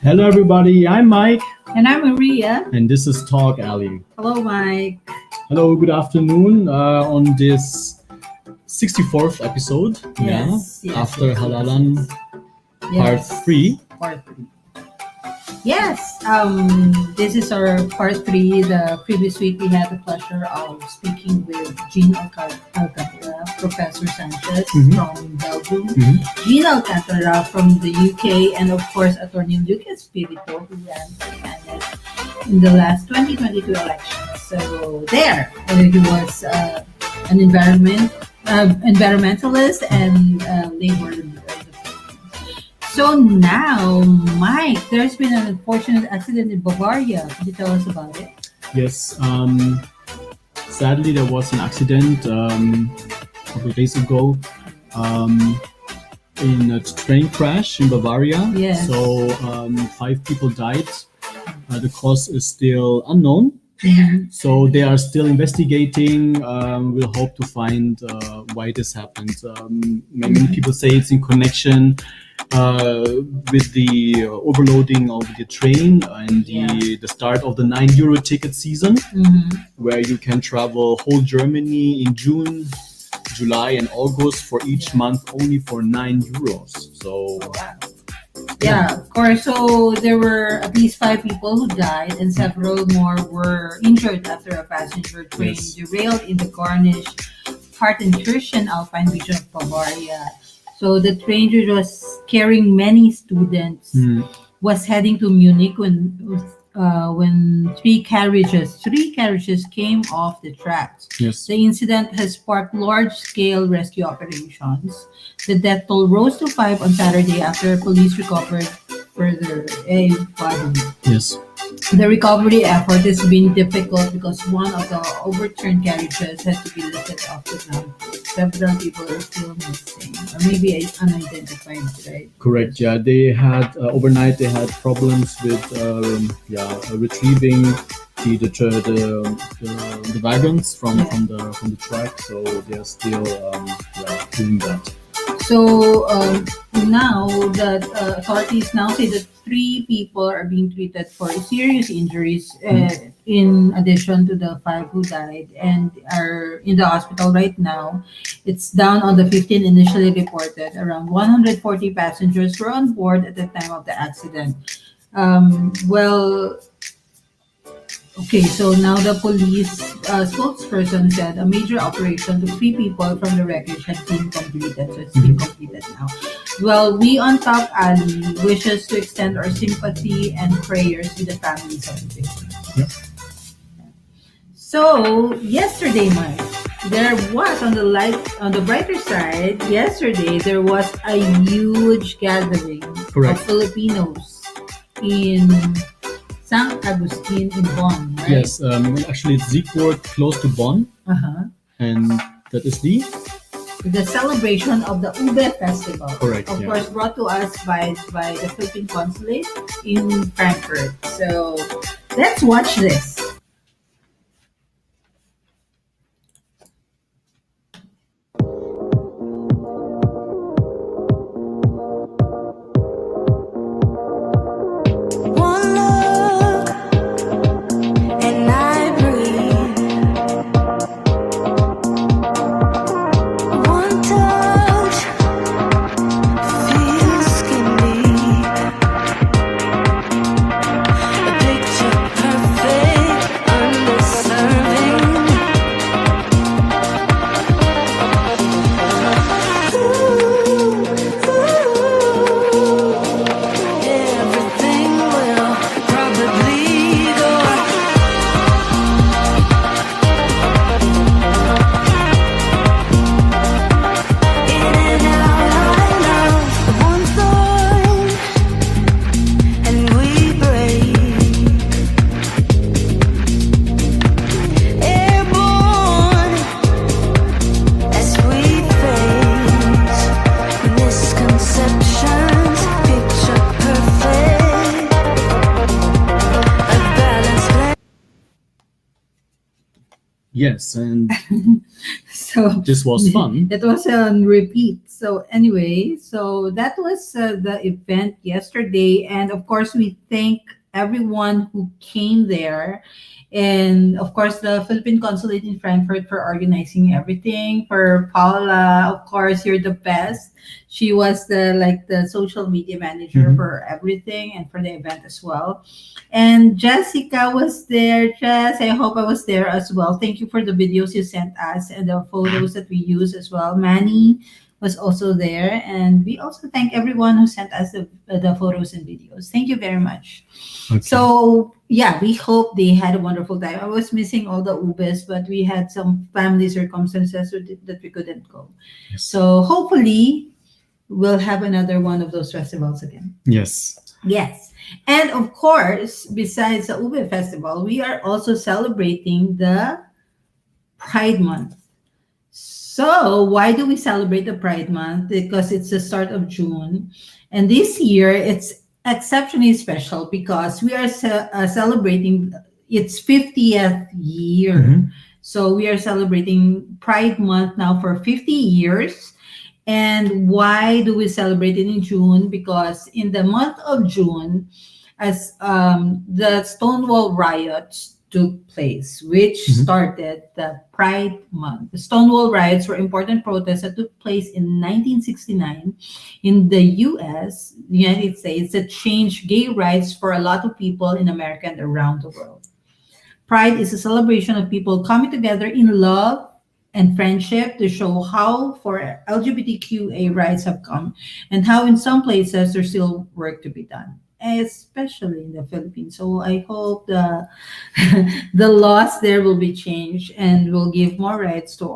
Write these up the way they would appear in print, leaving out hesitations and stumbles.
Hello, everybody. I'm Mike, And I'm Maria. and this is TalkAlley. Hello, Mike. Hello, good afternoon. On this 64th episode, Yes, after yes, Halalan part yes. 3. Part 3. Yes, this is our part 3. The previous week we had the pleasure of speaking with Jean Alcantara, Professor Sanchez from Belgium, Jean Alcantara from the UK, and of course Attorney Lucas Spirito, who ran for Senate in the last 2022 elections. So there, he was an environmentalist and labor leader. So now, Mike, there's been an unfortunate accident in Bavaria. Could you tell us about it? Yes, sadly, there was an accident a couple of days ago in a train crash in Bavaria. Yes. So 5 people died. The cause is still unknown. So they are still investigating. We'll hope to find why this happened. Many people say it's in connection with the overloading of the train and the start of the €9 ticket season, where you can travel whole Germany in June, July, and August for each month only for €9. So. Yeah, of course. So there were at least 5 people who died, and several more were injured after a passenger train derailed in the Garnish Partenkirchen Alpine region of Bavaria. So the train which was carrying many students was heading to Munich when three carriages came off the tracks. Yes. The incident has sparked large-scale rescue operations. The death toll rose to 5 on Saturday after police recovered further a body. Yes. The recovery effort has been difficult because one of the overturned carriages had to be lifted off the ground. Several people are still missing, or maybe unidentified, right? Correct. Yeah, they had overnight. They had problems with retrieving the wagons from the track. So they are still doing that. So now that authorities now say that 3 people are being treated for serious injuries, in addition to the 5 who died and are in the hospital right now. It's down on the 15 initially reported. Around 140 passengers were on board at the time of the accident. Okay, so now the police spokesperson said a major operation to free people from the wreckage has been completed. So it's been completed now. Well, we on TalkAlley wishes to extend our sympathy and prayers to the families of the victims. Yep. So yesterday, Mike, there was on the brighter side. Yesterday there was a huge gathering of Filipinos in St. Agustin in Bonn, right? Yes, actually it's Siegburg, close to Bonn, and that is the celebration of the Ube Festival. Correct. Of course, brought to us by the Philippine Consulate in Frankfurt. So let's watch this. Picture perfect. Yes, and So this was fun. it was on repeat. So anyway, so that was the event yesterday, and of course we thank everyone who came there, and of course the Philippine Consulate in Frankfurt for organizing everything. For Paula, of course, you're the best. She was the social media manager Mhm. for everything and for the event as well. And Jessica was there. Jess, I hope I was there as well. Thank you for the videos you sent us and the photos that we use as well. Manny was also there. And we also thank everyone who sent us the photos and videos. Thank you very much. Okay. So, yeah, we hope they had a wonderful time. I was missing all the ubes, but we had some family circumstances that we couldn't go. Yes. So, hopefully, we'll have another one of those festivals again. Yes. Yes. And of course, besides the Ube Festival, we are also celebrating the Pride Month. So, why do we celebrate the Pride Month? Because it's the start of June. And this year, it's exceptionally special because we are celebrating its 50th year. Mhm. So, we are celebrating Pride Month now for 50 years. And why do we celebrate it in June? Because in the month of June, as the Stonewall riots took place, which Mhm. started the Pride Month. The Stonewall riots were important protests that took place in 1969 in the U.S., the United States, that changed gay rights for a lot of people in America and around the world. Pride is a celebration of people coming together in love and friendship to show how for LGBTQA rights have come and how in some places there's still work to be done, especially in the Philippines. So I hope the the laws there will be changed and will give more rights to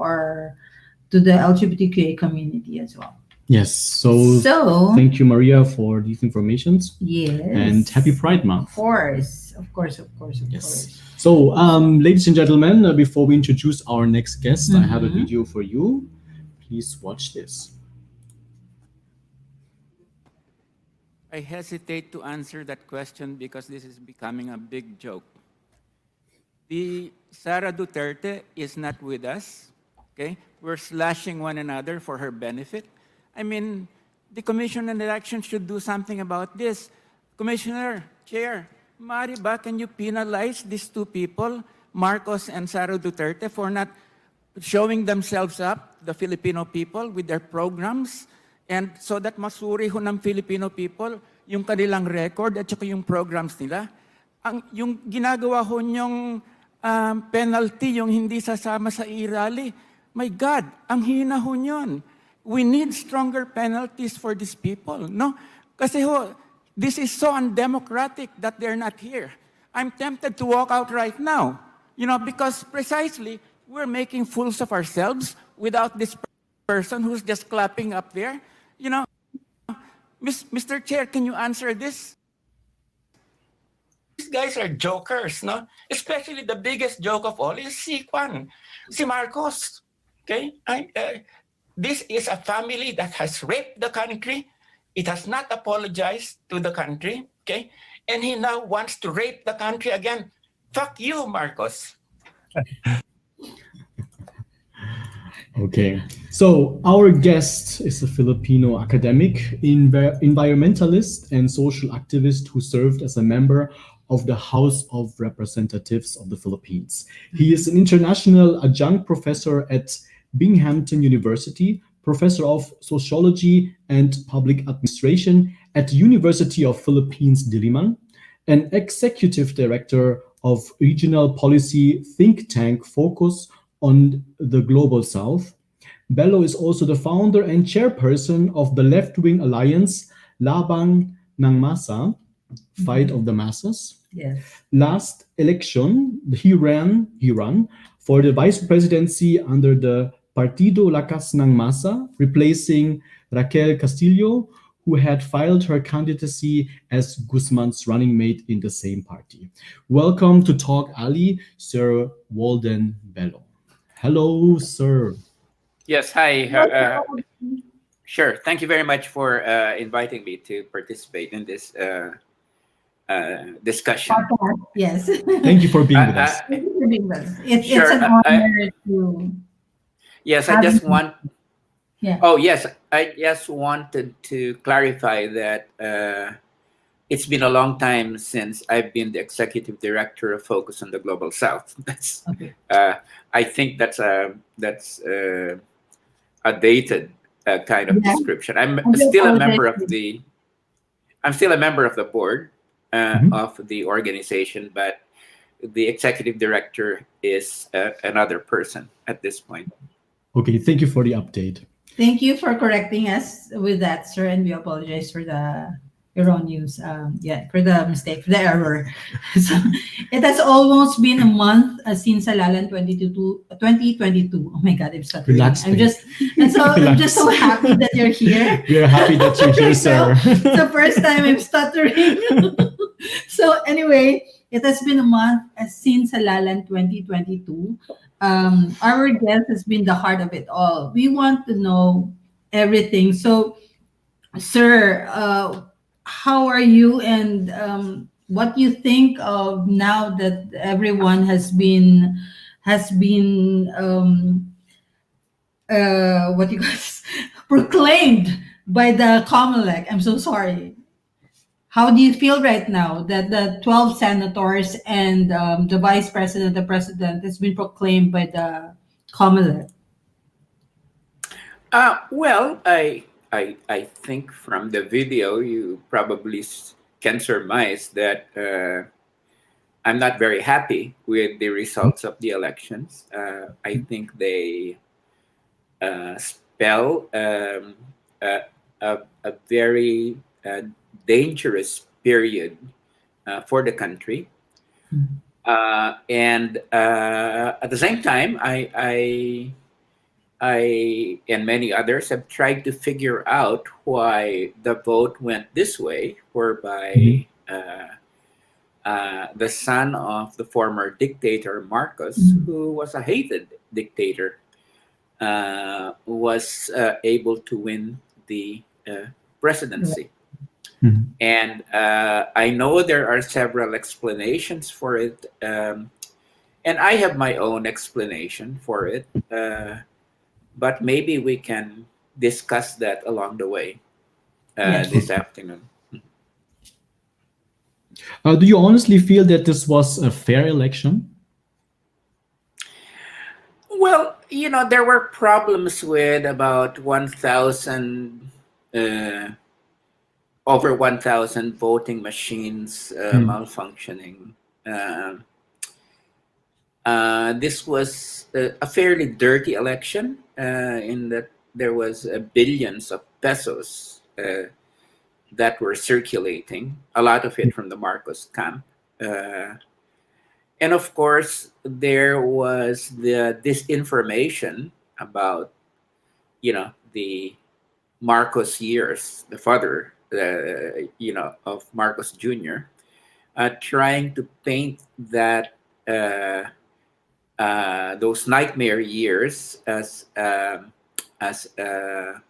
the LGBTQA community as well. Yes. So So thank you, Maria, for these informations. yes, And happy Pride Month. Of course, of course, of course, of Yes. course. So, ladies and gentlemen, before we introduce our next guest, I have a Mhm. video for you. Please watch this. I hesitate to answer that question because this is becoming a big joke. The Sara Duterte is not with us. Okay? We're slashing one another for her benefit. I mean, the Commission on Elections should do something about this. Commissioner, Chair, Mari ba, can you penalize these two people, Marcos and Sara Duterte, for not showing themselves up, the Filipino people, with their programs, and so that masuri ho ng Filipino people yung kanilang record at saka yung programs nila. Yung ginagawa ho nyong penalty, yung hindi sasama sa e-rally, my God, ang hina ho nyon. We need stronger penalties for these people, no? Kasi ho, this is so undemocratic that they're not here. I'm tempted to walk out right now, because precisely we're making fools of ourselves without this person who's just clapping up there. Mr. Chair, can you answer this? These guys are jokers, no? Especially the biggest joke of all is si Juan, si Marcos. Okay? This is a family that has raped the country. It has not apologized to the country. Okay? And he now wants to rape the country again. Fuck you, Marcos. Okay. So, our guest is a Filipino academic, environmentalist, and social activist who served as a member of the House of Representatives of the Philippines. He is an international adjunct professor at Binghamton University, professor of sociology and public administration at the University of Philippines Diliman, an executive director of regional policy think tank Focus on the Global South. Bello is also the founder and chairperson of the left-wing alliance Labang ng Masa, Fight of the Masses. Yes. Last election, he ran for the vice presidency under the Partido Lakas ng Masa, replacing Raquel Castillo, who had filed her candidacy as Guzman's running mate in the same party. Welcome to TalkAlley, Sir Walden Bello. Hello, sir. Yes, hi. Sure. Thank you very much for inviting me to participate in this discussion. Podcast. Yes. Thank you for being with us. I, Thank you for being with us. It's sure. an honor to Yes, I have just you. want. Yeah. Oh, yes, I just wanted to clarify that it's been a long time since I've been the executive director of Focus on the Global South. That's, Okay. uh, I think a dated kind of Yeah. description. I'm I do still a apologize. member of the. I'm still a member of the board Mhm. of the organization, but the executive director is another person at this point. Okay, thank you for the update. Thank you for correcting us with that, sir, and we apologize for the erroneous, yeah, for the mistake, for the error. So, it has almost been a month since Halalan 2022. Oh my God, I'm stuttering. Relax, babe. I'm just so Relax. happy that you're here. We are happy that you're here, So, sir. it's the first time I'm stuttering. So anyway, it has been a month since Halalan 2022. Our guest has been the heart of it all. We want to know everything. So, sir, how are you, and what you think of now that everyone has been what you guys proclaimed by the Comelec? I'm so sorry. How do you feel right now that the 12 senators and the vice president, the president, has been proclaimed by the Comelec? Well, I think from the video you probably can surmise that I'm not very happy with the results of the elections. I think they spell a, a very dangerous period for the country. And at the same time, I and many others have tried to figure out why the vote went this way, Mhm. whereby the son of the former dictator Marcos, Mhm. who was a hated dictator, was able to win the presidency. Mhm. And I know there are several explanations for it. And I have my own explanation for it. But maybe we can discuss that along the way Yes. this Okay. afternoon. Do you honestly feel that this was a fair election? Well, there were problems with about 1,000, uh, over 1,000 voting machines Mm. malfunctioning. Uh, this was a fairly dirty election in that there was billions of pesos that were circulating, a lot of it from the Marcos camp. Uh, and of course, there was the disinformation about, the Marcos years, the father, of Marcos Jr., trying to paint that those nightmare years as uh, as a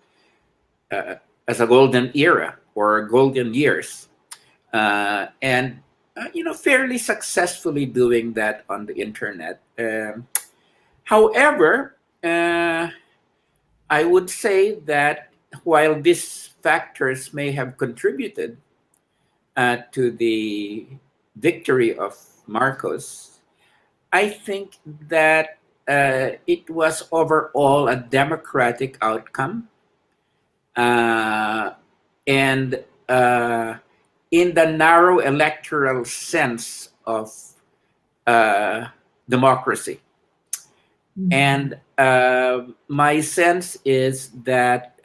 golden era or golden years, and fairly successfully doing that on the internet. However, I would say that while these factors may have contributed to the victory of Marcos, I think that it was overall a democratic outcome. Uh, and in the narrow electoral sense of uh, democracy. Mhm. And my sense is that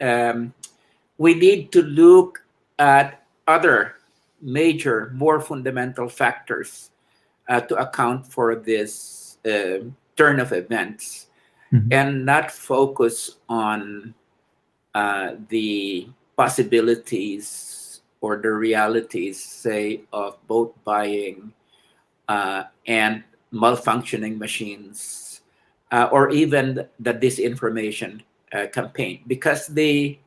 we need to look at other major, more fundamental factors to account for this turn of events Mhm. and not focus on the possibilities or the realities, say, of vote buying and malfunctioning machines, or even the disinformation campaign, because the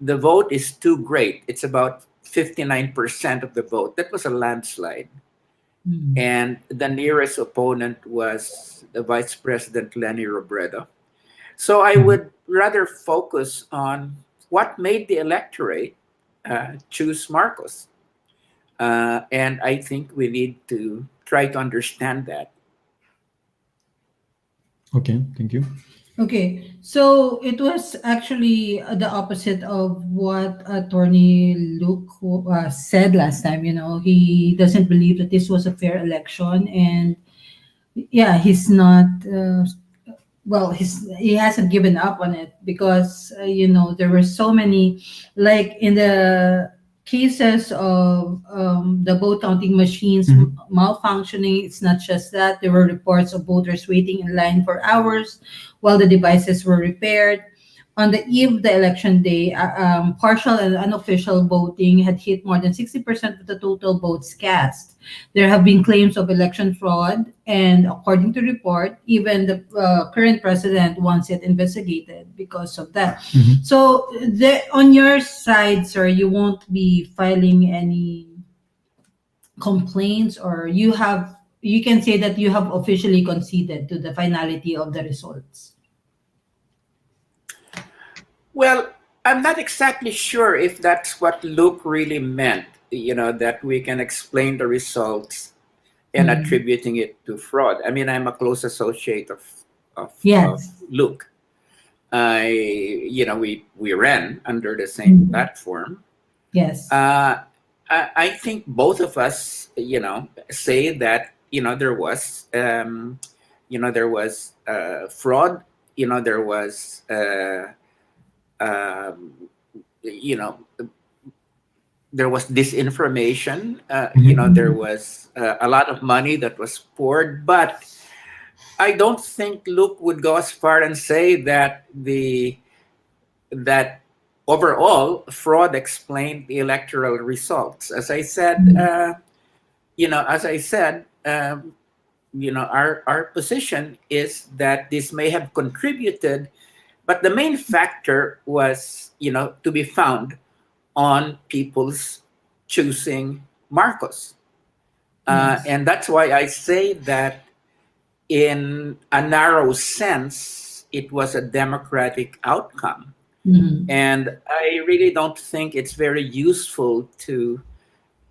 vote is too great. It's about 59% of the vote. That was a landslide. Mm. And the nearest opponent was the Vice President Lenny Robredo. So I Mhm. would rather focus on what made the electorate choose Marcos. And I think we need to try to understand that. Okay, thank you. Okay, so it was actually the opposite of what Attorney Luke said last time. You know, he doesn't believe that this was a fair election, and yeah, he's not. Well, he hasn't given up on it because there were so many, like in the cases of the vote counting machines Mhm. malfunctioning. It's not just that there were reports of voters waiting in line for hours while the devices were repaired. On the eve of the election day, partial and unofficial voting had hit more than 60% of the total votes cast. There have been claims of election fraud, and according to report, even the current president wants it investigated because of that. Mhm. So, on your side, sir, you won't be filing any complaints, or you can say that you have officially conceded to the finality of the results. Well, I'm not exactly sure if that's what Luke really meant, that we can explain the results and Mm. attributing it to fraud. I mean, I'm a close associate of Yes. Luke. We ran under the same Mm. platform. Yes. Uh, I think both of us, say that there was fraud. There was um, you know there was disinformation. Mhm. There was a lot of money that was poured, but I don't think Luke would go as far and say that overall fraud explained the electoral results. As I said, Mm. our position is that this may have contributed, but the main factor was, to be found on people's choosing Marcos. Yes. And that's why I say that in a narrow sense, it was a democratic outcome. Mm. And I really don't think it's very useful to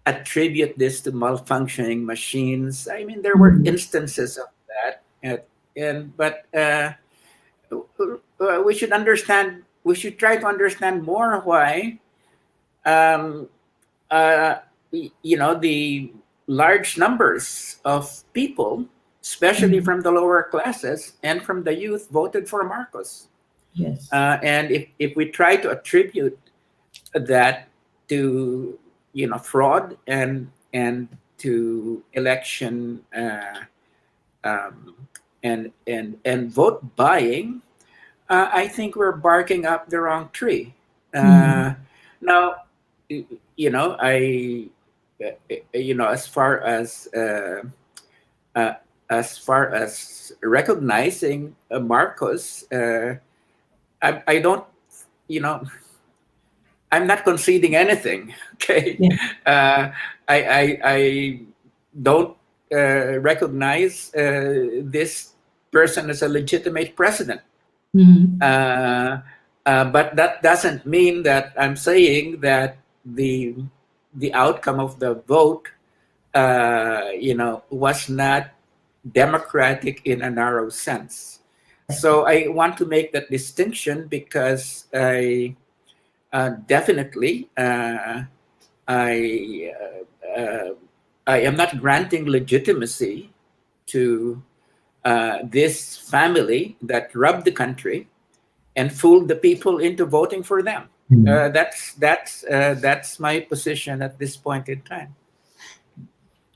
attribute this to malfunctioning machines. I mean, there were Mm. instances of that, but we should understand. We should try to understand more why um, uh, the large numbers of people, especially Mm. from the lower classes and from the youth, voted for Marcos. Yes. And if we try to attribute that to fraud and to election um, and vote buying, I think we're barking up the wrong tree. Mm. Now, I as far uh, as recognizing Marcos, I don't, you know, I'm not conceding anything. Okay, Yeah. uh, I don't recognize this person as a legitimate president. Mm. Uh, but that doesn't mean that I'm saying that the the outcome of the vote, was not democratic in a narrow sense. Yes. So I want to make that distinction because I definitely I I am not granting legitimacy to this family that robbed the country and fooled the people into voting for them. Mhm. That's my position at this point in time.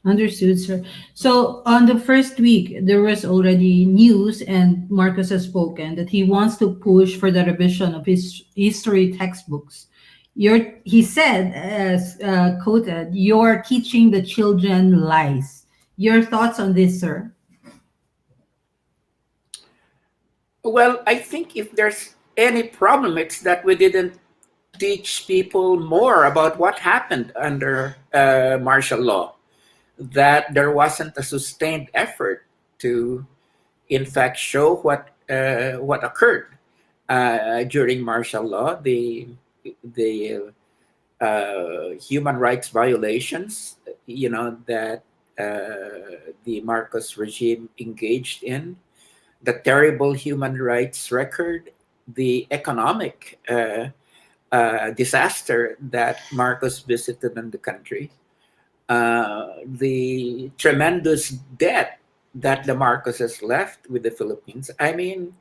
Understood, sir. So on the first week, there was already news, and Marcus has spoken that he wants to push for the revision of his history textbooks. He said, as quoted, "You're teaching the children lies." Your thoughts on this, sir? Well, I think if there's any problem, it's that we didn't teach people more about what happened under martial law, that there wasn't a sustained effort to, in fact, show what occurred during martial law, the human rights violations, that the Marcos regime engaged in, the terrible human rights record, the economic disaster that Marcos visited in the country, the tremendous debt that the Marcoses left with the Philippines. I mean,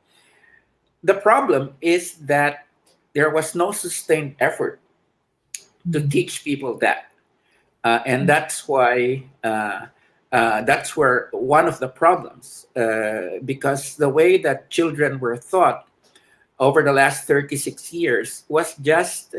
the problem is that there was no sustained effort to teach people that. And that's why that's where one of the problems, because the way that children were taught over the last 36 years was just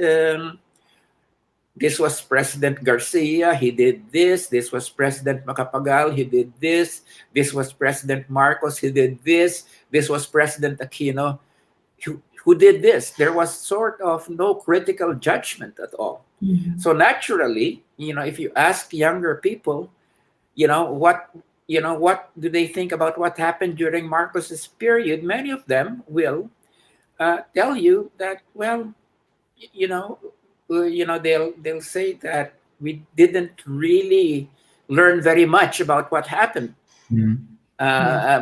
this was President Garcia, he did this. This was President Macapagal, he did this. This was President Marcos, he did this. This was President Aquino, who did this. There was sort of no critical judgment at all. Mhm. So naturally, if you ask younger people, what do they think about what happened during Marcos's period? Many of them will tell you that, well, they'll say that we didn't really learn very much about what happened Mhm.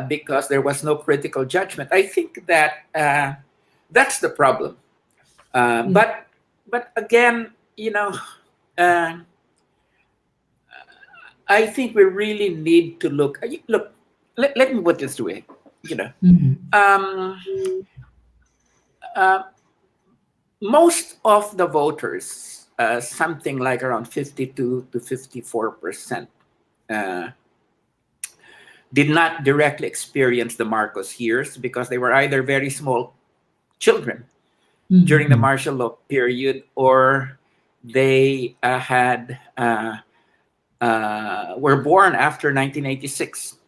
because there was no critical judgment. I think that that's the problem. But again, uh, I think we really need to look. Let me put this way. Mhm. Um, uh, Most of the voters, something like around 52 to 54%, uh, did not directly experience the Marcos years because they were either very small children during the Mhm. martial law period, or they were born after 1986.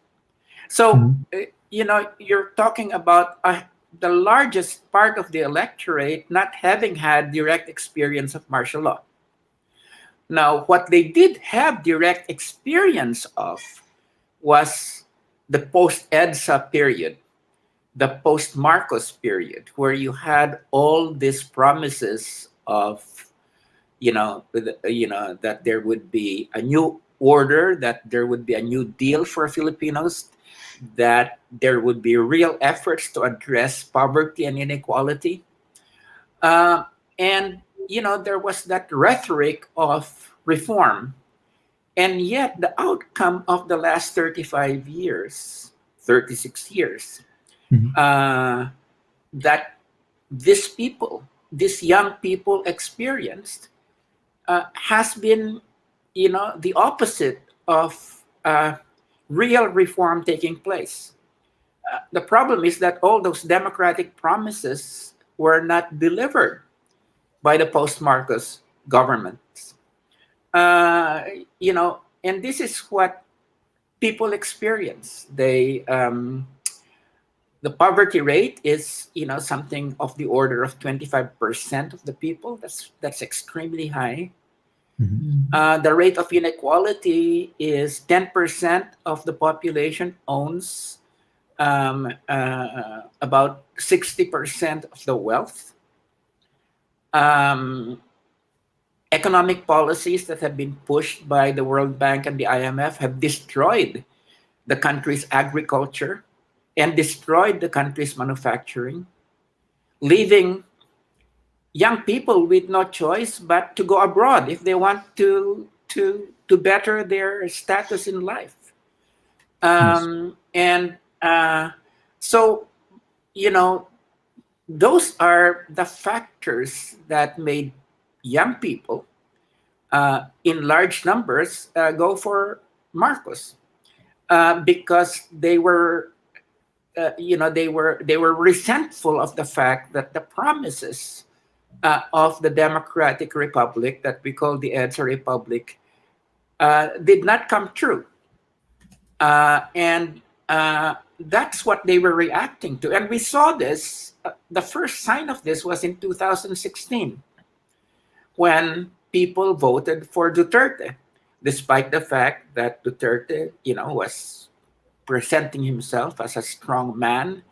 So, Mhm. you're talking about the largest part of the electorate not having had direct experience of martial law. Now, what they did have direct experience of was the post EDSA period, the post Marcos period, where you had all these promises of, that there would be a new order, that there would be a new deal for Filipinos, that there would be real efforts to address poverty and inequality. Uh, and, there was that rhetoric of reform. And yet, the outcome of the last 35 years, 36 years, Mhm. uh, that these young people experienced, has been, the opposite of real reform taking place. The problem is that all those democratic promises were not delivered by the post-Marcos governments. Uh, and this is what people experience. The poverty rate is, something of the order of 25% of the people. That's extremely high. Mhm. The rate of inequality is 10% of the population owns about 60% of the wealth. Um, Economic policies that have been pushed by the World Bank and the IMF have destroyed the country's agriculture and destroyed the country's manufacturing, leaving young people with no choice but to go abroad if they want to better their status in life. Yes. And so, you know, those are the factors that made young people in large numbers go for Marcos because they were resentful of the fact that the promises of the Democratic Republic that we call the EDSA Republic did not come true. And that's what they were reacting to. And we saw this, the first sign of this was in 2016 when people voted for Duterte, despite the fact that Duterte, was presenting himself as a strong man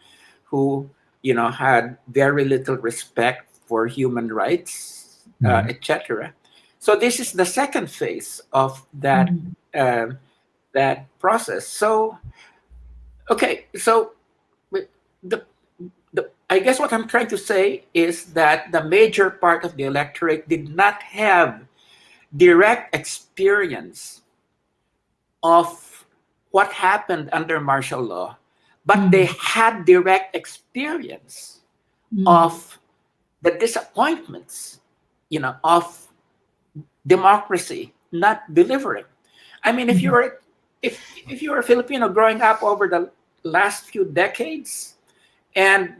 who, had very little respect for human rights, etc. So this is the second phase of uh, that process. So okay, so the I guess what I'm trying to say is that the major part of the electorate did not have direct experience of what happened under martial law, but they had direct experience of the disappointments, of democracy not delivering. I mean, if you're a Filipino growing up over the last few decades, and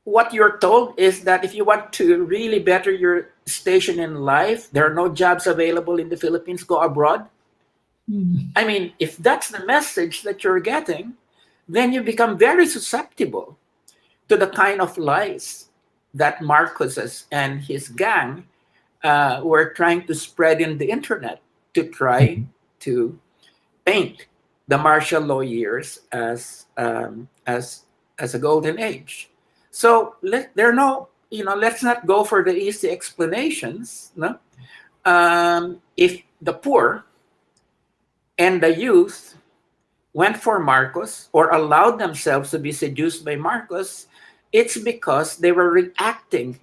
what you're told is that if you want to really better your station in life, there are no jobs available in the Philippines, go abroad. I mean, if that's the message that you're getting, then you become very susceptible to the kind of lies that Marcos and his gang were trying to spread in the internet to try to paint the martial law years as a golden age. So let's not go for the easy explanations. No, if the poor and the youth went for Marcos or allowed themselves to be seduced by Marcos, it's because they were reacting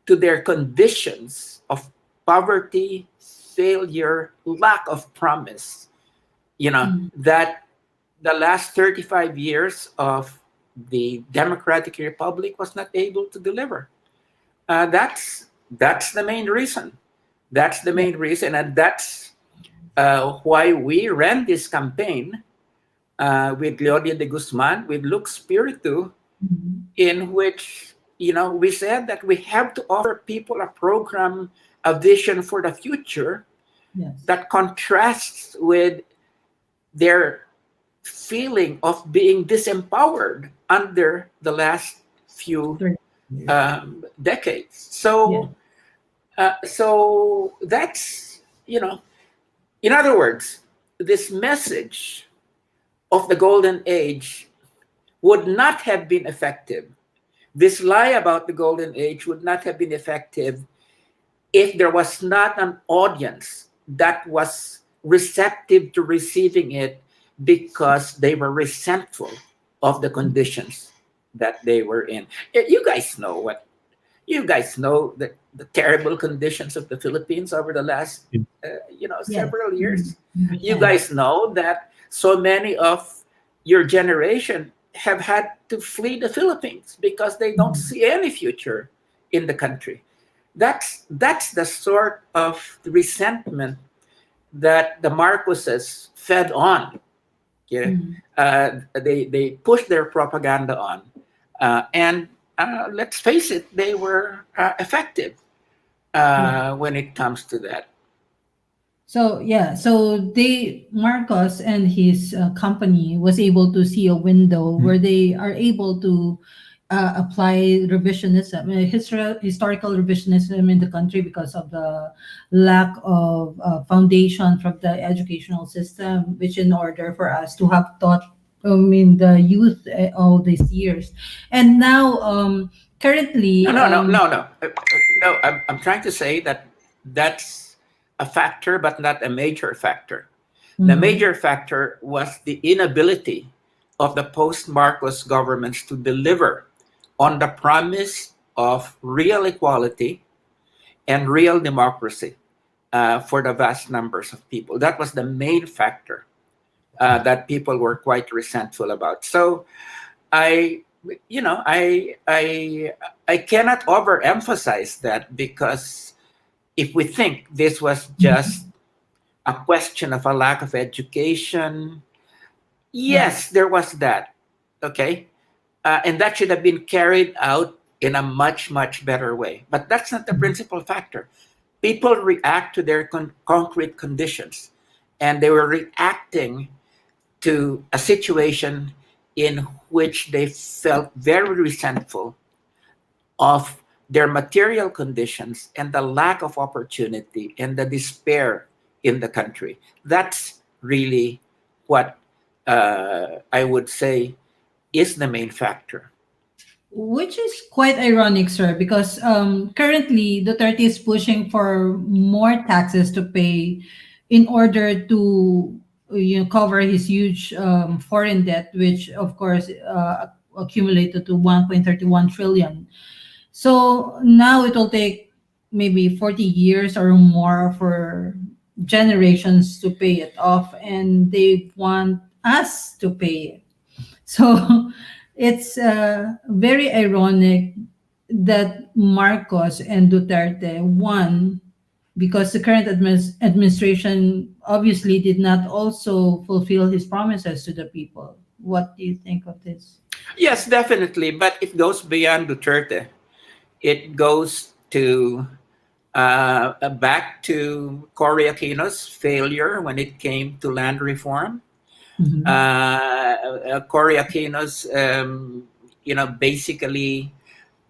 to their conditions of poverty, failure, lack of promise. That the last 35 years of the Democratic Republic was not able to deliver. That's the main reason. That's the main reason, and that's why we ran this campaign with Leodia de Guzman, with Lux Spiritu, in which we said that we have to offer people a program, a vision for the future that contrasts with their feeling of being disempowered under the last few decades. So that's in other words, this message of the golden age would not have been effective. This lie about the golden age would not have been effective if there was not an audience that was receptive to receiving it, because they were resentful of the conditions that they were in. You guys know the terrible conditions of the Philippines over the last several years. You guys know that so many of your generation have had to flee the Philippines because they don't see any future in the country. That's the sort of resentment that the Marcoses fed on. They pushed their propaganda on, and let's face it, they were effective when it comes to that. So Marcos and his company was able to see a window where they are able to apply revisionism, historical revisionism in the country because of the lack of foundation from the educational system, which in order for us to have taught, the youth all these years. And now, currently... No. I'm trying to say that that's a factor, but not a major factor. The major factor was the inability of the post-Marcos governments to deliver on the promise of real equality and real democracy for the vast numbers of people. That was the main factor that people were quite resentful about. So I cannot overemphasize that, because if we think this was just a question of a lack of education, yes, there was that, okay? And that should have been carried out in a much, much better way. But that's not the principal factor. People react to their concrete conditions, and they were reacting to a situation in which they felt very resentful of their material conditions and the lack of opportunity and the despair in the country. That's really what I would say is the main factor. Which is quite ironic, sir, because currently Duterte is pushing for more taxes to pay in order to cover his huge foreign debt, which of course accumulated to 1.31 trillion. So now it will take maybe 40 years or more for generations to pay it off, and they want us to pay it. So it's very ironic that Marcos and Duterte won because the current administration obviously did not also fulfill his promises to the people. What do you think of this? Yes, definitely, but it goes beyond Duterte. It goes to back to Cory Aquino's failure when it came to land reform. Mhm. Cory Aquino's, basically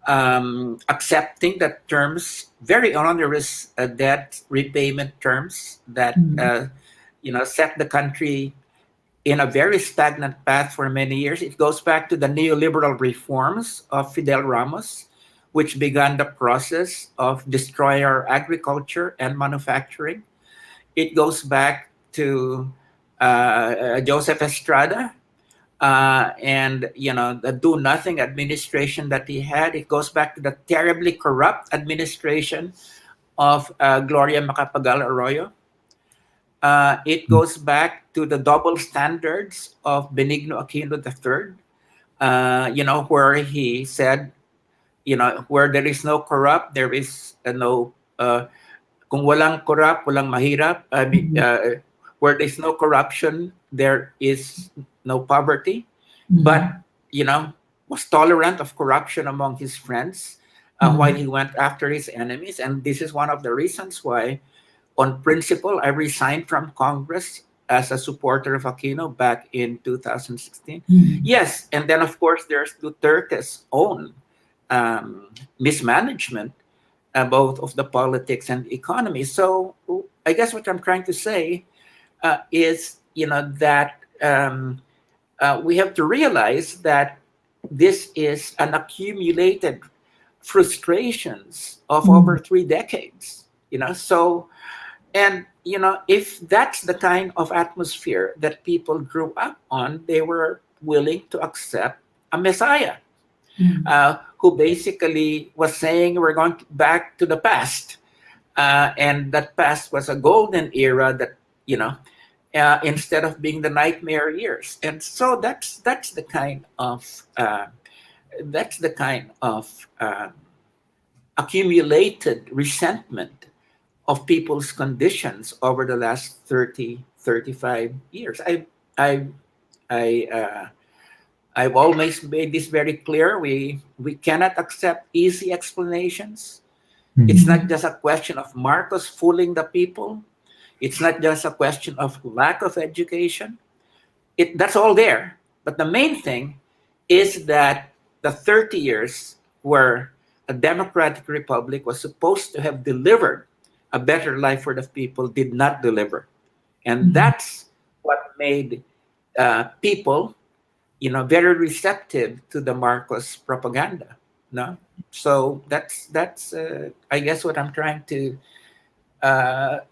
accepting that terms, very onerous debt repayment terms that, Mhm. set the country in a very stagnant path for many years. It goes back to the neoliberal reforms of Fidel Ramos, which began the process of destroying our agriculture and manufacturing. It goes back to Joseph Estrada, and the do nothing administration that he had. It goes back to the terribly corrupt administration of Gloria Macapagal Arroyo. It goes back to the double standards of Benigno Aquino III, where he said, where there is no corrupt, there is no, kung walang corrupt, walang mahirap. I mean, Mhm. where there is no corruption, there is no poverty. But, Mhm. you know, was tolerant of corruption among his friends while Mhm. he went after his enemies. And this is one of the reasons why, on principle, I resigned from Congress as a supporter of Aquino back in 2016. Mhm. Yes, and then of course there's Duterte's own um, mismanagement both of the politics and economy. So I guess what I'm trying to say is, that we have to realize that this is an accumulated frustrations of over Mhm. 3 decades. So, and if that's the kind of atmosphere that people grew up on, they were willing to accept a messiah Mhm. who basically was saying we're going back to the past, and that past was a golden era that instead of being the nightmare years. And so that's the kind of accumulated resentment of people's conditions over the last 30, 35 years. I I've always made this very clear. We cannot accept easy explanations. It's Mhm. not Mhm. just a question of Marcos fooling the people. It's not just a question of lack of education. That's all there. But the main thing is that the 30 years where a democratic republic was supposed to have delivered a better life for the people did not deliver. And Mhm. that's what made people very receptive to the Marcos propaganda. No, so that's I guess what I'm trying to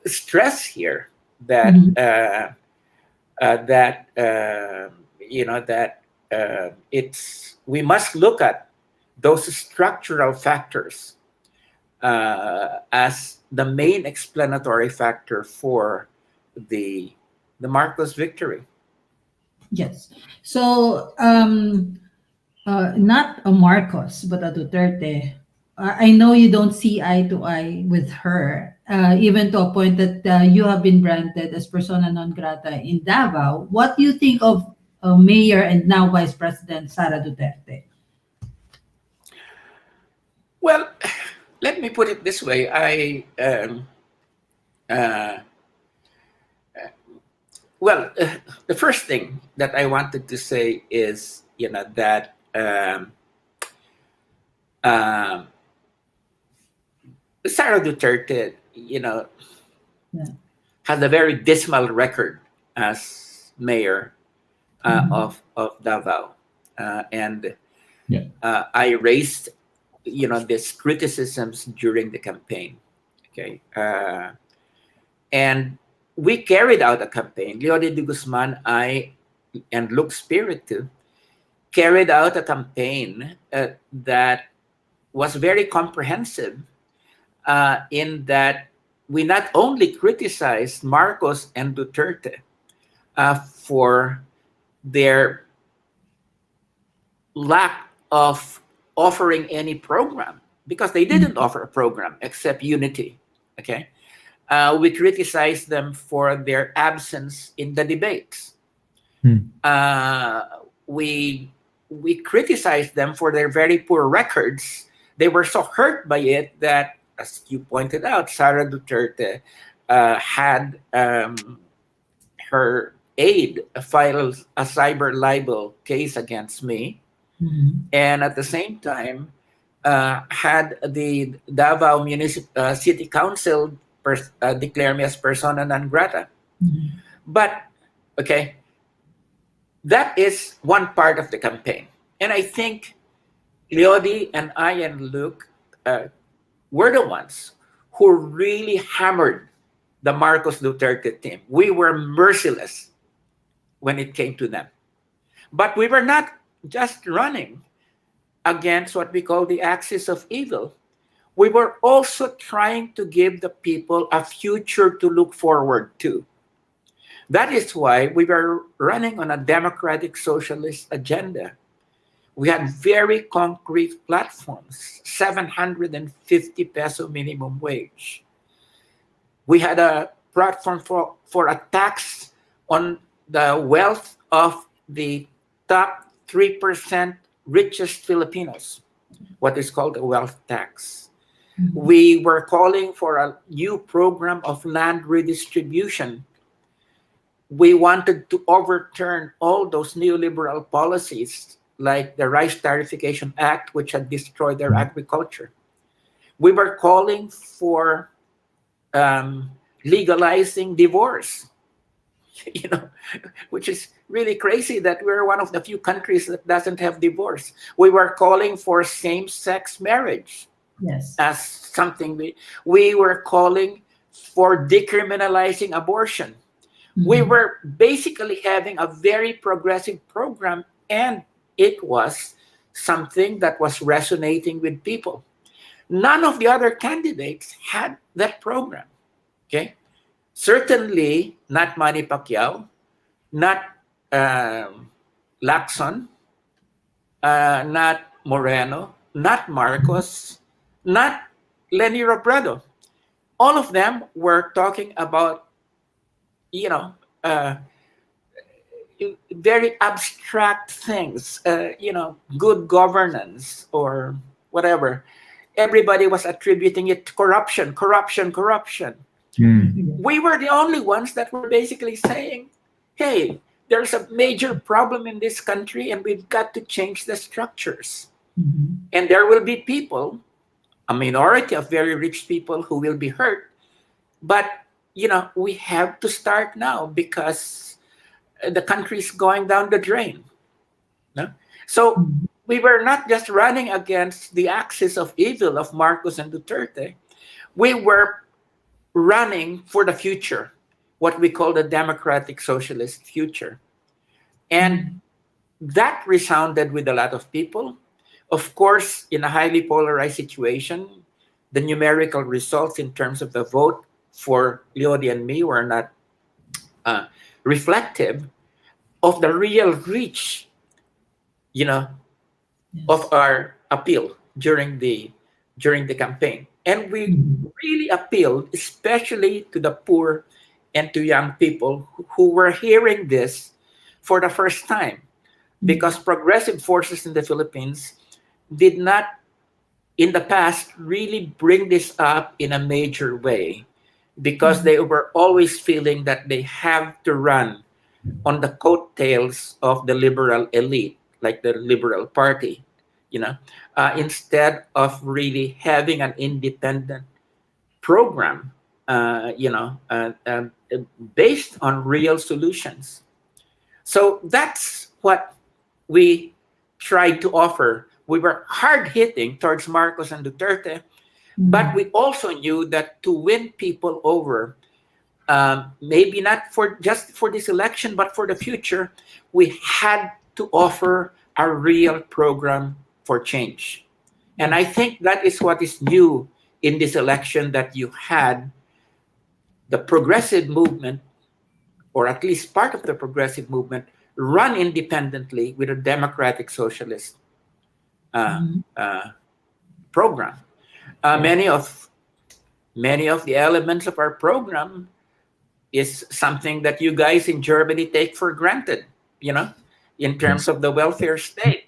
stress here, that Mhm. it's we must look at those structural factors as the main explanatory factor for the the Marcos victory. Yes. So, not a Marcos, but a Duterte. I know you don't see eye to eye with her, even to a point that you have been branded as persona non grata in Davao. What do you think of Mayor and now Vice President Sara Duterte? Well, let me put it this way. Uh, the first thing that I wanted to say is, that um, Sara Duterte, Yeah. has a very dismal record as mayor Mhm. of Davao, and Yeah. I raised these criticisms during the campaign. Okay, and we carried out a campaign. Leody de Guzman, I, and Luke Spiritu carried out a campaign that was very comprehensive, in that we not only criticized Marcos and Duterte for their lack of offering any program, because they didn't offer a program except unity. Okay, we criticized them for their absence in the debates. Hmm. Uh, we we criticized them for their very poor records. They were so hurt by it that, as you pointed out, Sara Duterte had her aide file a cyber libel case against me, Mhm. and at the same time had the Davao City Council declare me as persona non grata. Mhm. But okay, that is one part of the campaign, and I think Leody and I and Luke were the ones who really hammered the Marcos Duterte team. We were merciless when it came to them, but we were not just running against what we call the axis of evil. We were also trying to give the people a future to look forward to. That is why we were running on a democratic socialist agenda. We had very concrete platforms: 750 peso minimum wage. We had a platform for a tax on the wealth of the top 3% richest Filipinos, what is called a wealth tax. Mhm. We were calling for a new program of land redistribution. We wanted to overturn all those neoliberal policies like the Rice Tariffication Act, which had destroyed their agriculture. We were calling for um, legalizing divorce, you know, which is really crazy that we're one of the few countries that doesn't have divorce. We were calling for same-sex marriage Yes. as something we were calling for decriminalizing abortion. We Mhm. were basically having a very progressive program, and it was something that was resonating with people. None of the other candidates had that program. Okay, certainly not Manny Pacquiao, not um, Lacson, not Moreno, not Marcos, not Lenny Robredo. All of them were talking about, you know, uh, very abstract things, good governance or whatever. Everybody was attributing it to corruption, corruption, corruption. Hmm. Yeah. We were the only ones that were basically saying, hey, there's a major problem in this country and we've got to change the structures. Mhm. And there will be people, a minority of very rich people, who will be hurt. But, we have to start now because the country is going down the drain. No? So Mhm. we were not just running against the axis of evil of Marcos and Duterte. We were running for the future, what we call the democratic socialist future. And Mhm. that resounded with a lot of people. Of course, in a highly polarized situation, the numerical results in terms of the vote for Leody and me were not uh, reflective of the real reach, you know, of Yes. our appeal during the campaign. And we Mhm. really appealed, especially to the poor and to young people who were hearing this for the first time, because Mhm. progressive forces in the Philippines did not, in the past, really bring this up in a major way, because Mhm. they were always feeling that they have to run on the coattails of the liberal elite, like the Liberal Party, instead of really having an independent program, based on real solutions. So that's what we tried to offer. We were hard hitting towards Marcos and Duterte, but we also knew that to win people over, maybe not for just for this election, but for the future, we had to offer a real program for change. And I think that is what is new in this election, that you had the progressive movement, or at least part of the progressive movement, run independently with a democratic socialist uh, uh, program. Many of the elements of our program is something that you guys in Germany take for granted, in terms of the welfare state,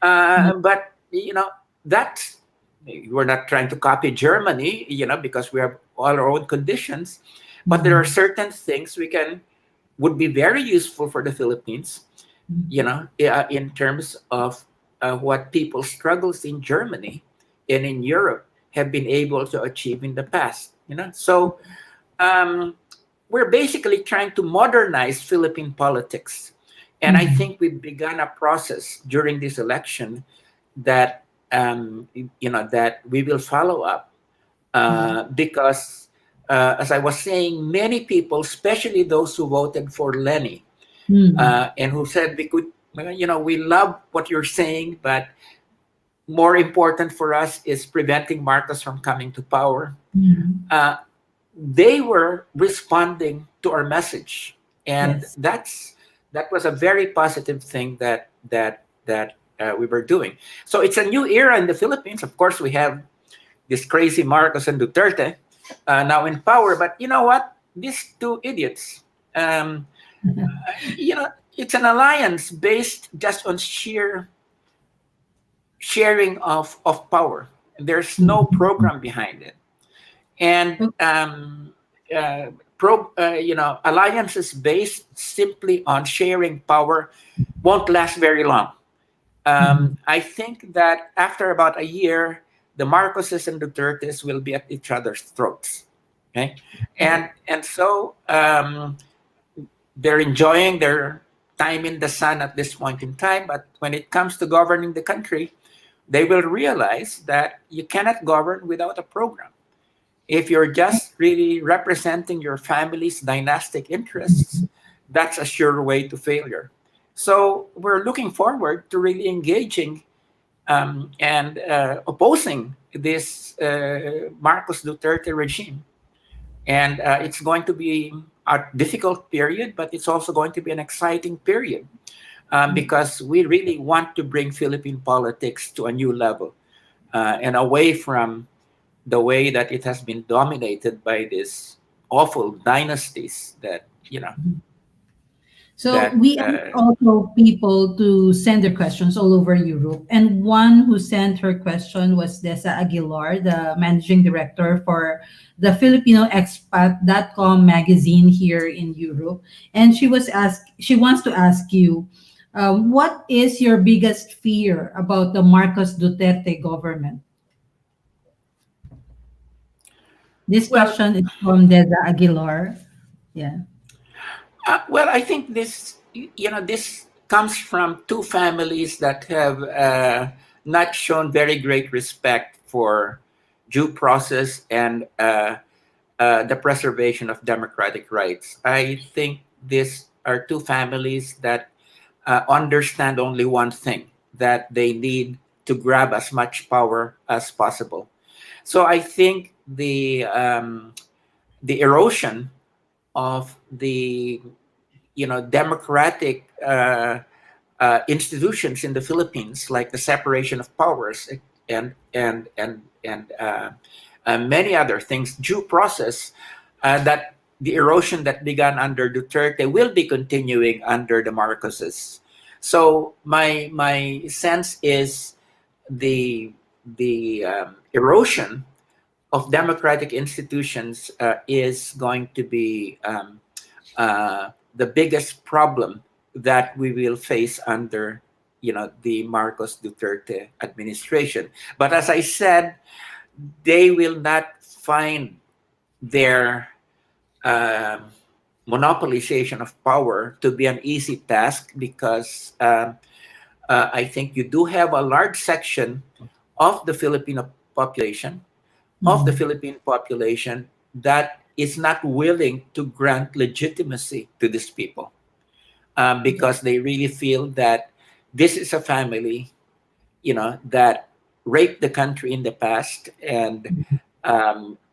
but that's, we're not trying to copy Germany, because we have all our own conditions, but there are certain things would be very useful for the Philippines, in terms of what people's struggles in Germany and in Europe have been able to achieve in the past. So we're basically trying to modernize Philippine politics, and I think we've begun a process during this election that that we will follow up, because as I was saying, many people, especially those who voted for Lenny, and who said we love what you're saying, but more important for us is preventing Marcos from coming to power. They were responding to our message, and Yes. that was a very positive thing that we were doing. So it's a new era in the Philippines. Of course, we have this crazy Marcos and Duterte now in power, but you know what? These two idiots, it's an alliance based just on sheer sharing of power. There's no program behind it, and alliances based simply on sharing power won't last very long. I think that after about a year, the Marcoses and Dutertes will be at each other's throats. Okay, and so they're enjoying their time in the sun at this point in time. But when it comes to governing the country, they will realize that you cannot govern without a program. If you're just really representing your family's dynastic interests, that's a sure way to failure. So we're looking forward to really engaging and opposing this Marcos Duterte regime. And it's going to be a difficult period, but it's also going to be an exciting period, because we really want to bring Philippine politics to a new level, and away from the way that it has been dominated by these awful dynasties that So that we asked also people to send their questions all over Europe. And one who sent her question was Desa Aguilar, the managing director for the Filipino Expat.com magazine here in Europe. And she wants to ask you, what is your biggest fear about the Marcos Duterte government? This well, question is from Desa Aguilar. Yeah. I think this comes from two families that have not shown very great respect for due process and the preservation of democratic rights. I think these are two families that understand only one thing, that they need to grab as much power as possible. So I think the erosion of the democratic institutions in the Philippines, like the separation of powers and many other things, due process, that the erosion that began under Duterte will be continuing under the Marcoses. So my sense is the erosion of democratic institutions is going to be the biggest problem that we will face under the Marcos Duterte administration. But as I said, they will not find their um monopolization of power to be an easy task because I think you do have a large section of the Filipino population, that is not willing to grant legitimacy to these people because they really feel that this is a family, that raped the country in the past, and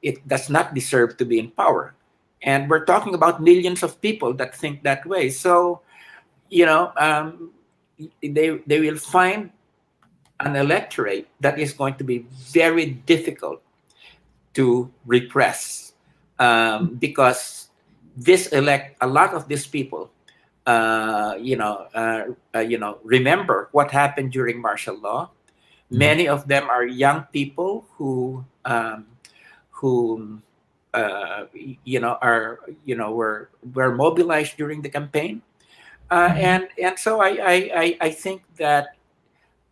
it does not deserve to be in power. And we're talking about millions of people that think that way. So, you know, um, they will find an electorate that is going to be very difficult to repress because a lot of these people remember what happened during martial law. Many of them are young people who were mobilized during the campaign, and so I think that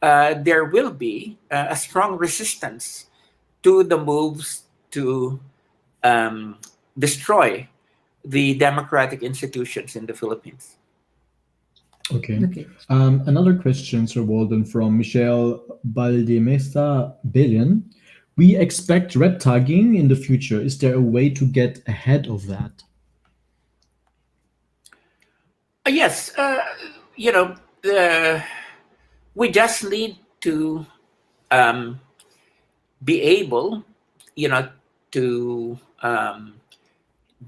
there will be a strong resistance to the moves to um, destroy the democratic institutions in the Philippines. Okay. Okay. Another question, Sir Walden, from Michelle Baldemesa Billion. We expect red tagging in the future. Is there a way to get ahead of that? Yes, you know, uh, we just need to um, be able, you know, to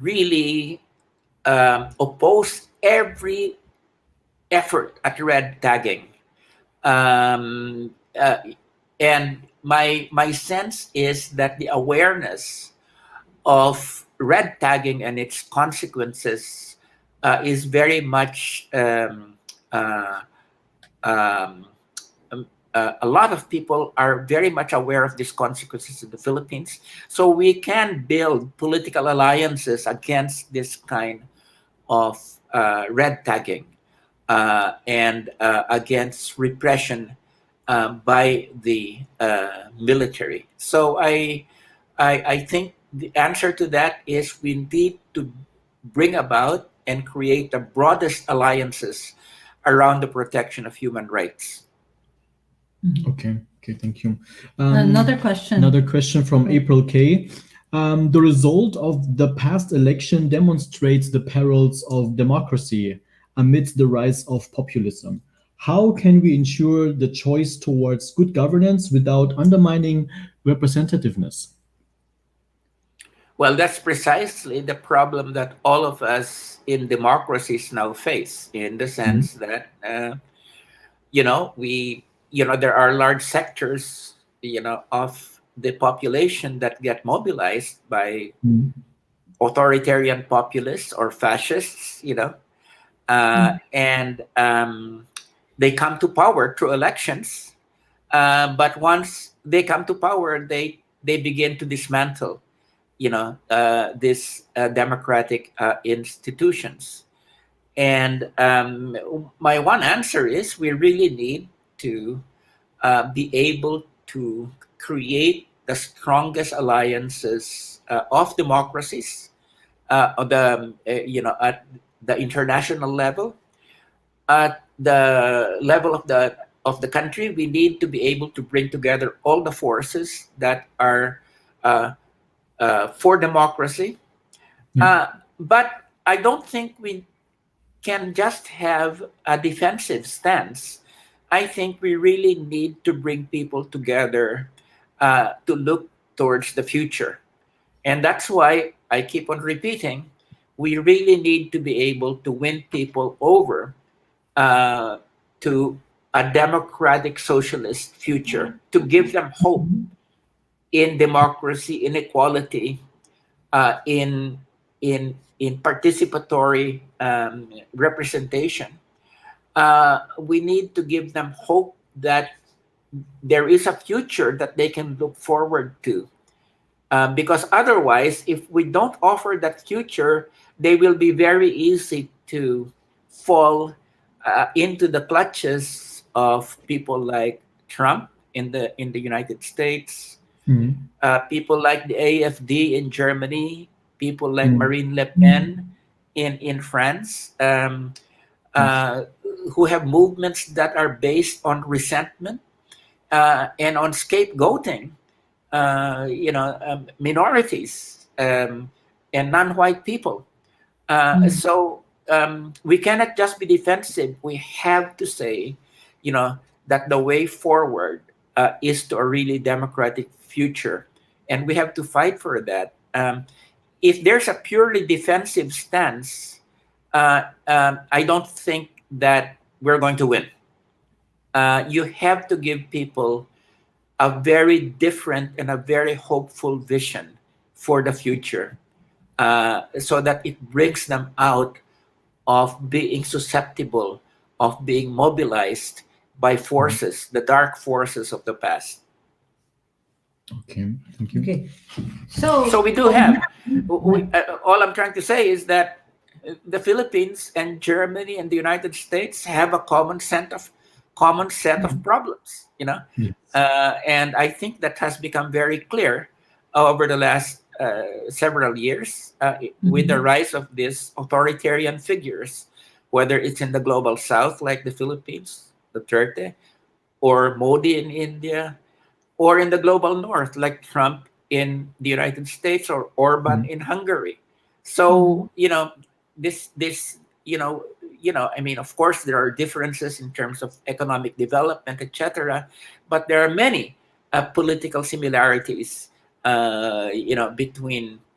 really oppose every effort at red tagging. Um, uh, and my sense is that the awareness of red tagging and its consequences is very much uh, um, a lot of people are very much aware of these consequences in the Philippines. So we can build political alliances against this kind of red tagging and against repression by the military. So I think the answer to that is we need to bring about and create the broadest alliances around the protection of human rights. Okay. Okay. Thank you. Another question. Another question from April K. The result of the past election demonstrates the perils of democracy amidst the rise of populism. How can we ensure the choice towards good governance without undermining representativeness? Well, that's precisely the problem that all of us in democracies now face, in the Mhm. sense that there are large sectors of the population that get mobilized by authoritarian populists or fascists, and they come to power through elections. But once they come to power, they begin to dismantle, these democratic institutions. And my one answer is we really need to be able to create the strongest alliances of democracies at the international level, at the level of the country. We need to be able to bring together all the forces that are uh, for democracy. Yeah. Uh, but I don't think we can just have a defensive stance. I think we really need to bring people together to look towards the future. And that's why I keep on repeating we really need to be able to win people over uh, to a democratic socialist future, to give them hope in democracy, in equality, in participatory representation. We need to give them hope that there is a future that they can look forward to. Because otherwise, if we don't offer that future, they will be very easy to fall into the clutches of people like Trump in the United States, Mhm. People like the AFD in Germany, people like Mm. Marine Le Pen in France, Yes. uh, who have movements that are based on resentment and on scapegoating, minorities and non-white people. Mm. We cannot just be defensive. We have to say, you know, that the way forward is to a really democratic future, and we have to fight for that. If there's a purely defensive stance, I don't think that we're going to win. You have to give people a very different and a very hopeful vision for the future, so that it brings them out of being susceptible, of being mobilized by Mhm. forces, the dark forces of the past. Okay. Thank you. Okay. So So, we do have. yeah. All I'm trying to say is that the Philippines and Germany and the United States have a common set of problems. Yes. And I think that has become very clear over the last several years with the Mhm. rise of these authoritarian figures, whether it's in the global south, like the Philippines, Duterte, or Modi in India, or in the global north, like Trump in the United States or Orban Mhm. in Hungary. Mhm. So, this, I mean, of course, there are differences in terms of economic development, etc., but there are many political similarities,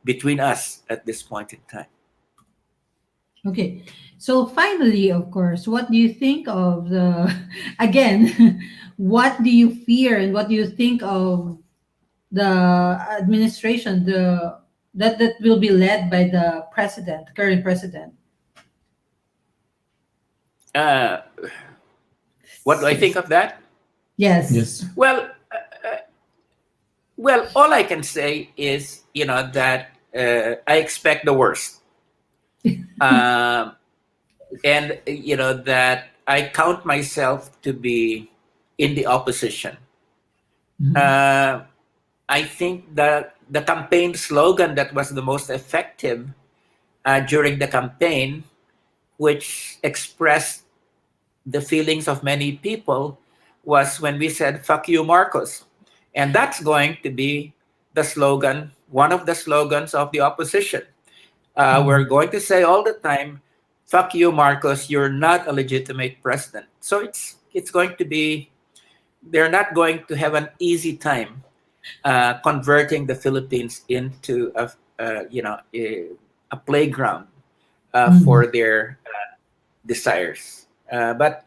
between us at this point in time. Okay. So finally, of course, what do you think of the again, what do you fear and what do you think of the administration, that will be led by the president, current president? Uh, what do I think of that? Yes. Yes. Well, all I can say is, that I expect the worst. Um, and that I count myself to be in the opposition. Mhm. Uh, I think that the campaign slogan that was the most effective during the campaign, which expressed the feelings of many people, was when we said "Fuck you, Marcos," and that's going to be the slogan, one of the slogans of the opposition. We're Mhm. going to say all the time, "Fuck you, Marcos. You're not a legitimate president." So it's going to be. They're not going to have an easy time converting the Philippines into a playground Mhm. for their desires. But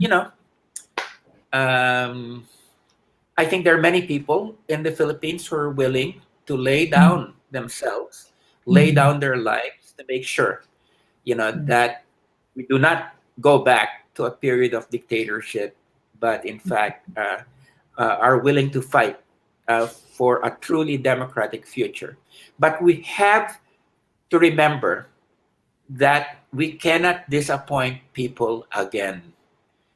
um, I think there are many people in the Philippines who are willing to lay Mhm. down themselves, lay Mhm. down their lives to make sure Yes. that we do not go back to a period of dictatorship, but in fact are willing to fight for a truly democratic future. But we have to remember that we cannot disappoint people again,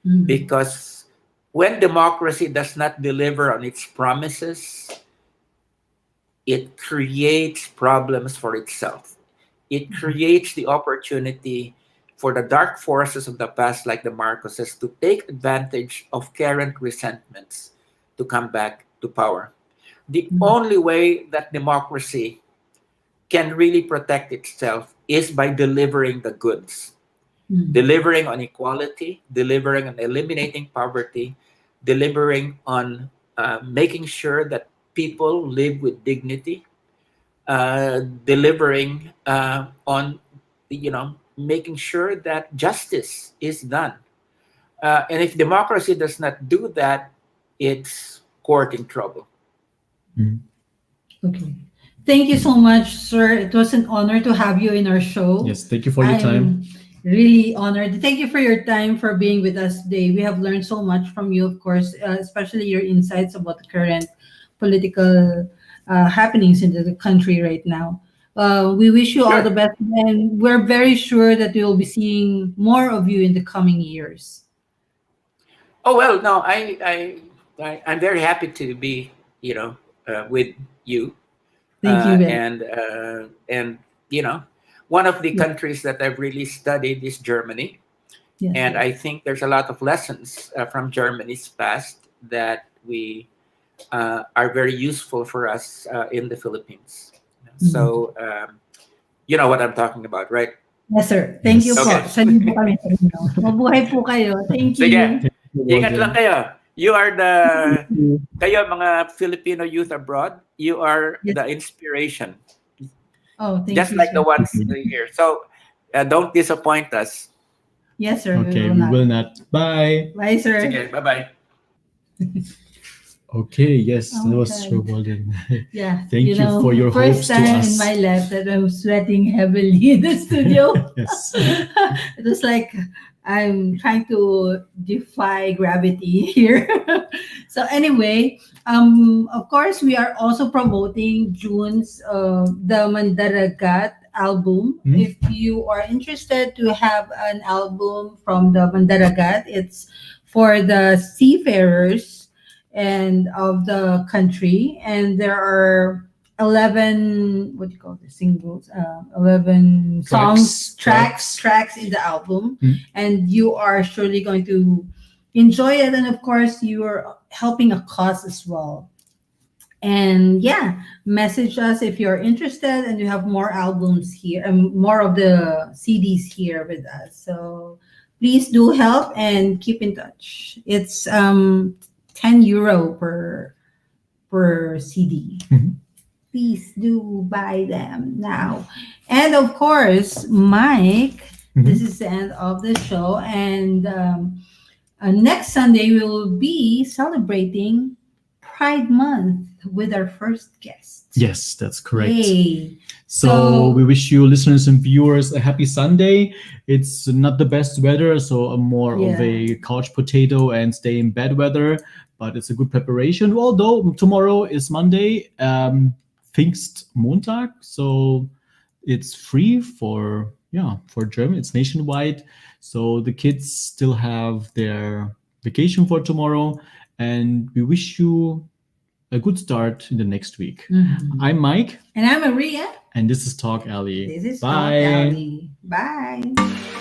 Mhm. because when democracy does not deliver on its promises, it creates problems for itself. It creates the opportunity for the dark forces of the past, like the Marcoses, to take advantage of current resentments to come back to power. The Mhm. only way that democracy can really protect itself is by delivering the goods, Mhm. delivering on equality, delivering on eliminating poverty, delivering on making sure that people live with dignity, delivering on making sure that justice is done. And if democracy does not do that, it's court in trouble. Mhm. Okay. Thank you so much, sir. It was an honor to have you in our show. Yes. Thank you for your time. I'm really honored. Thank you for your time, for being with us today. We have learned so much from you, of course, especially your insights about the current political happenings in the country right now. We wish you all the Sure. best, and we're very sure that we will be seeing more of you in the coming years. Oh well, no, I'm very happy to be, with you. Thank you, Ben. And one of the Yeah. countries that I've really studied is Germany, Yes, and yes. I think there's a lot of lessons from Germany's past that we are very useful for us in the Philippines. So you know what I'm talking about, right? Yes, sir. Thank you Yes. po. Okay. Sali po kami sa inyo. Mabuhay po kayo. Thank Sige, you. ingat lang kayo. You are Thank you. kayo mga Filipino youth abroad, you are Yes. the inspiration, Oh, thank just you, like sir. the ones here. So don't disappoint us. Yes, sir. Okay, We we will will not. not. Bye. Bye, sir. Sige, bye-bye. Okay, yes, Oh that my was God. so well done. Yeah. Thank you for your hopes first to time in us. my life that I was sweating heavily in the studio. Yes. It was like I'm trying to defy gravity here. So anyway, of course, we are also promoting June's the Mandaragat album. Hmm. If you are interested to have an album from the Mandaragat, it's for the seafarers and of the country, and there are 11, what do you call this, singles, 11 songs, tracks in the album. And you are surely going to enjoy it, and of course you are helping a cause as well. And yeah, message us if you're interested, and you have more albums here and more of the CDs here with us. So please do help and keep in touch. It's €10 per CD. Mhm. Please do buy them now. And of course, Mike, this is the end of the show. And next Sunday, we will be celebrating Pride Month with our first guest. Yes, that's correct. Yay. So we wish you listeners and viewers a happy Sunday. It's not the best weather, so a more of a couch potato and stay in bed weather, but it's a good preparation. Although tomorrow is Monday, Pfingstmontag, so it's free for German. It's nationwide, so the kids still have their vacation for tomorrow, and we wish you a good start in the next week. I'm Mike, And I'm Maria. and this is Talk Alley. This is Bye. TalkAlley. Bye.